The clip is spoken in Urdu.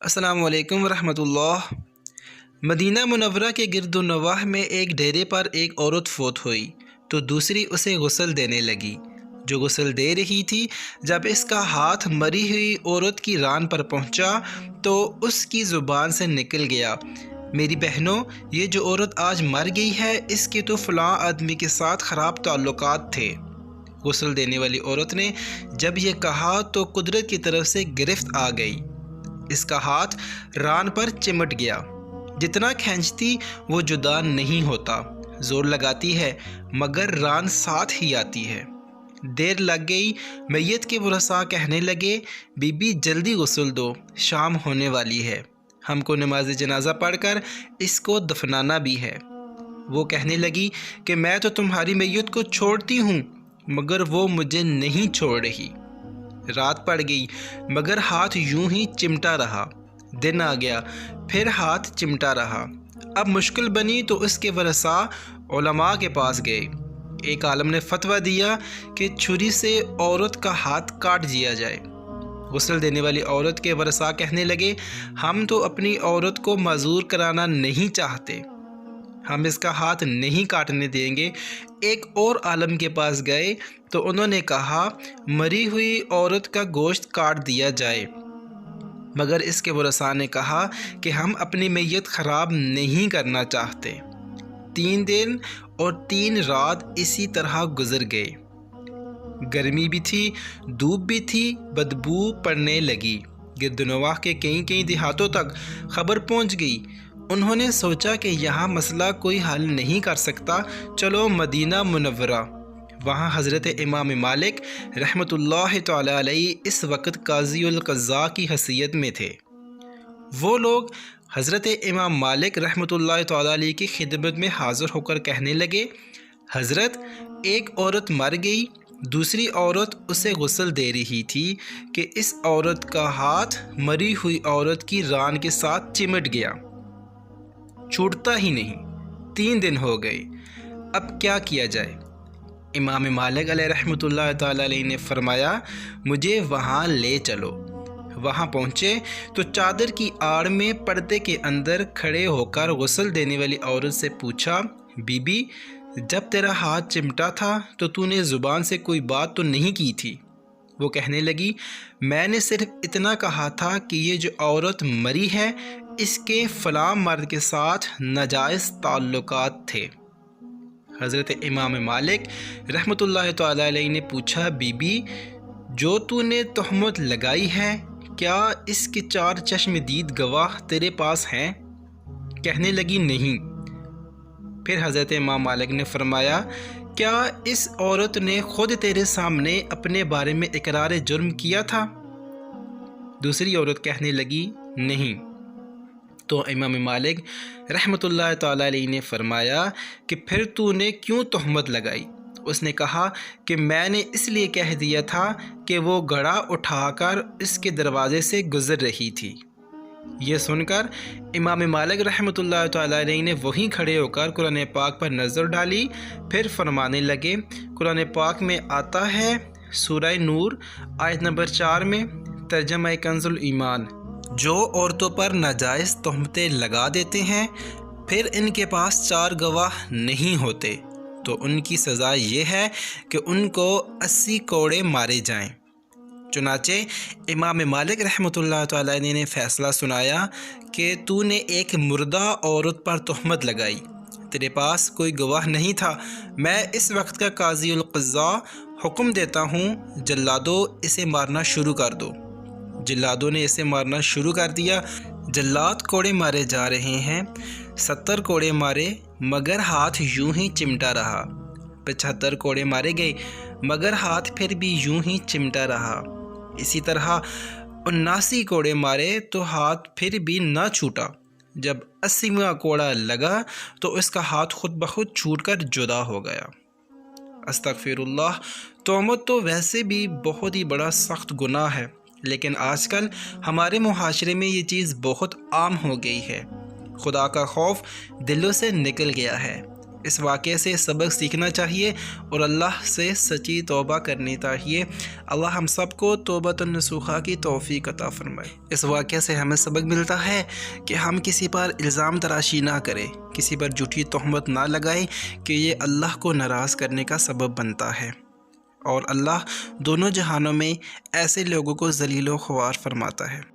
السلام علیکم ورحمۃ اللہ۔ مدینہ منورہ کے گرد و نواح میں ایک ڈیرے پر ایک عورت فوت ہوئی تو دوسری اسے غسل دینے لگی۔ جو غسل دے رہی تھی، جب اس کا ہاتھ مری ہوئی عورت کی ران پر پہنچا تو اس کی زبان سے نکل گیا، میری بہنوں، یہ جو عورت آج مر گئی ہے، اس کے تو فلاں آدمی کے ساتھ خراب تعلقات تھے۔ غسل دینے والی عورت نے جب یہ کہا تو قدرت کی طرف سے گرفت آ گئی۔ اس کا ہاتھ ران پر چمٹ گیا، جتنا کھینچتی وہ جدا نہیں ہوتا، زور لگاتی ہے مگر ران ساتھ ہی آتی ہے۔ دیر لگ گئی، میت کے ورثاء کہنے لگے، بی بی جلدی غسل دو، شام ہونے والی ہے، ہم کو نماز جنازہ پڑھ کر اس کو دفنانا بھی ہے۔ وہ کہنے لگی کہ میں تو تمہاری میت کو چھوڑتی ہوں مگر وہ مجھے نہیں چھوڑ رہی۔ رات پڑ گئی مگر ہاتھ یوں ہی چمٹا رہا، دن آ گیا پھر ہاتھ چمٹا رہا۔ اب مشکل بنی تو اس کے ورثاء علماء کے پاس گئے۔ ایک عالم نے فتویٰ دیا کہ چھری سے عورت کا ہاتھ کاٹ دیا جائے۔ غسل دینے والی عورت کے ورثاء کہنے لگے، ہم تو اپنی عورت کو معذور کرانا نہیں چاہتے، ہم اس کا ہاتھ نہیں کاٹنے دیں گے۔ ایک اور عالم کے پاس گئے تو انہوں نے کہا، مری ہوئی عورت کا گوشت کاٹ دیا جائے، مگر اس کے ورثاء نے کہا کہ ہم اپنی میت خراب نہیں کرنا چاہتے۔ 3 دن اور 3 رات اسی طرح گزر گئے۔ گرمی بھی تھی، دھوپ بھی تھی، بدبو پڑنے لگی۔ گرد و نواح کے کئی دیہاتوں تک خبر پہنچ گئی۔ انہوں نے سوچا کہ یہاں مسئلہ کوئی حل نہیں کر سکتا، چلو مدینہ منورہ۔ وہاں حضرت امام مالک رحمۃ اللہ تعالی علیہ اس وقت قاضی القضاء کی حیثیت میں تھے۔ وہ لوگ حضرت امام مالک رحمۃ اللہ تعالی علیہ کی خدمت میں حاضر ہو کر کہنے لگے، حضرت، ایک عورت مر گئی، دوسری عورت اسے غسل دے رہی تھی کہ اس عورت کا ہاتھ مری ہوئی عورت کی ران کے ساتھ چمٹ گیا، چھوٹتا ہی نہیں، 3 دن ہو گئے، اب کیا کیا جائے؟ امام مالک علیہ رحمۃ اللہ تعالی علیہ نے فرمایا، مجھے وہاں لے چلو۔ وہاں پہنچے تو چادر کی آڑ میں پردے کے اندر کھڑے ہو کر غسل دینے والی عورت سے پوچھا، بی بی، جب تیرا ہاتھ چمٹا تھا تو نے زبان سے کوئی بات تو نہیں کی تھی؟ وہ کہنے لگی، میں نے صرف اتنا کہا تھا کہ یہ جو عورت مری ہے اس کے فلاں مرد کے ساتھ ناجائز تعلقات تھے۔ حضرت امام مالک رحمۃ اللہ تعالی علیہ نے پوچھا، بی بی، جو نے تہمت لگائی ہے، کیا اس کے 4 چشم دید گواہ تیرے پاس ہیں؟ کہنے لگی، نہیں۔ پھر حضرت امام مالک نے فرمایا، کیا اس عورت نے خود تیرے سامنے اپنے بارے میں اقرار جرم کیا تھا؟ دوسری عورت کہنے لگی، نہیں۔ تو امام مالک رحمۃ اللہ تعالی علیہ نے فرمایا کہ پھر نے کیوں تہمت لگائی؟ اس نے کہا کہ میں نے اس لیے کہہ دیا تھا کہ وہ گھڑا اٹھا کر اس کے دروازے سے گزر رہی تھی۔ یہ سن کر امام مالک رحمۃ اللہ تعالی علیہ نے وہیں کھڑے ہو کر قرآن پاک پر نظر ڈالی، پھر فرمانے لگے، قرآن پاک میں آتا ہے، سورہ نور آیت نمبر 4 میں، ترجمہ کنز الایمان، جو عورتوں پر ناجائز تہمتیں لگا دیتے ہیں پھر ان کے پاس 4 گواہ نہیں ہوتے تو ان کی سزا یہ ہے کہ ان کو 80 کوڑے مارے جائیں۔ چنانچہ امام مالک رحمۃ اللہ تعالی عنہ نے فیصلہ سنایا کہ نے ایک مردہ عورت پر تہمت لگائی، تیرے پاس کوئی گواہ نہیں تھا، میں اس وقت کا قاضی القضاء حکم دیتا ہوں، جلادو اسے مارنا شروع کر دو۔ جلادوں نے اسے مارنا شروع کر دیا۔ جلاد کوڑے مارے جا رہے ہیں، 70 کوڑے مارے مگر ہاتھ یوں ہی چمٹا رہا، 75 کوڑے مارے گئے مگر ہاتھ پھر بھی یوں ہی چمٹا رہا، اسی طرح 79 کوڑے مارے تو ہاتھ پھر بھی نہ چھوٹا، جب 80واں کوڑا لگا تو اس کا ہاتھ خود بخود چھوٹ کر جدا ہو گیا۔ استغفر اللہ، تہمت تو ویسے بھی بہت ہی بڑا سخت گناہ ہے، لیکن آج کل ہمارے معاشرے میں یہ چیز بہت عام ہو گئی ہے۔ خدا کا خوف دلوں سے نکل گیا ہے۔ اس واقعے سے سبق سیکھنا چاہیے اور اللہ سے سچی توبہ کرنی چاہیے۔ اللہ ہم سب کو توبۃ النصوحہ کی توفیق عطا فرمائے۔ اس واقعے سے ہمیں سبق ملتا ہے کہ ہم کسی پر الزام تراشی نہ کریں، کسی پر جھوٹی تہمت نہ لگائیں کہ یہ اللہ کو ناراض کرنے کا سبب بنتا ہے، اور اللہ دونوں جہانوں میں ایسے لوگوں کو ذلیل و خوار فرماتا ہے۔